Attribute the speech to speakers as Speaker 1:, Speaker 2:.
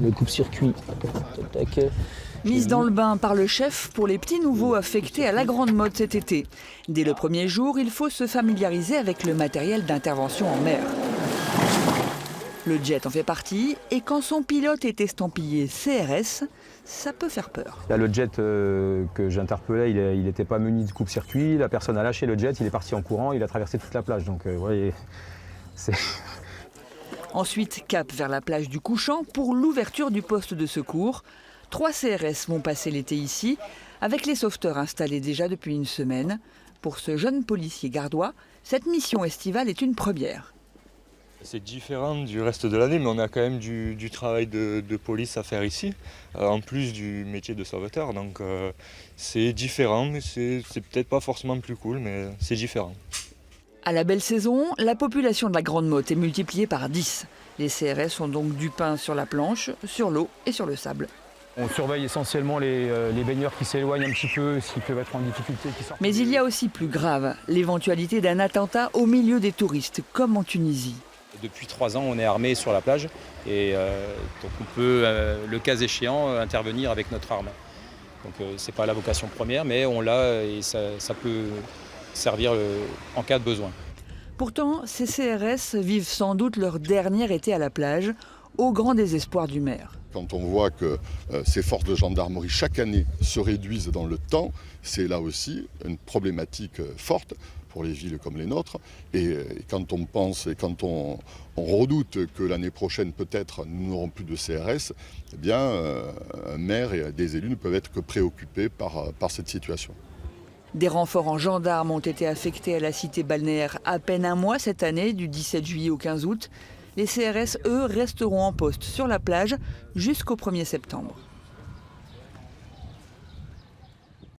Speaker 1: le coupe-circuit. Tac.
Speaker 2: Mise dans le bain par le chef pour les petits nouveaux affectés à la Grande Motte cet été. Dès le premier jour, il faut se familiariser avec le matériel d'intervention en mer. Le jet en fait partie et quand son pilote est estampillé CRS, ça peut faire peur.
Speaker 3: Là, le jet que j'interpellais, il n'était pas muni de coupe-circuit. La personne a lâché le jet, il est parti en courant, il a traversé toute la plage. Donc, vous voyez, c'est...
Speaker 2: Ensuite, cap vers la plage du Couchant pour l'ouverture du poste de secours. 3 CRS vont passer l'été ici, avec les sauveteurs installés déjà depuis une semaine. Pour ce jeune policier gardois, cette mission estivale est une première.
Speaker 4: C'est différent du reste de l'année, mais on a quand même du travail de police à faire ici, en plus du métier de sauveteur. Donc c'est différent, mais c'est peut-être pas forcément plus cool, mais c'est différent.
Speaker 2: À la belle saison, la population de la Grande Motte est multipliée par 10. Les CRS ont donc du pain sur la planche, sur l'eau et sur le sable.
Speaker 3: On surveille essentiellement les baigneurs qui s'éloignent un petit peu, s'ils peuvent être en difficulté.
Speaker 2: Mais il y a aussi plus grave, l'éventualité d'un attentat au milieu des touristes, comme en Tunisie.
Speaker 5: Depuis 3 ans, on est armé sur la plage et donc on peut, le cas échéant, intervenir avec notre arme. Donc ce n'est pas la vocation première, mais on l'a et ça peut servir en cas de besoin.
Speaker 2: Pourtant, ces CRS vivent sans doute leur dernier été à la plage, au grand désespoir du maire.
Speaker 6: Quand on voit que ces forces de gendarmerie chaque année se réduisent dans le temps, c'est là aussi une problématique forte pour les villes comme les nôtres. Et quand on pense et quand on redoute que l'année prochaine peut-être nous n'aurons plus de CRS, eh bien un maire et des élus ne peuvent être que préoccupés par cette situation.
Speaker 2: Des renforts en gendarmes ont été affectés à la cité balnéaire à peine un mois cette année, du 17 juillet au 15 août. Les CRS, eux, resteront en poste sur la plage jusqu'au 1er septembre.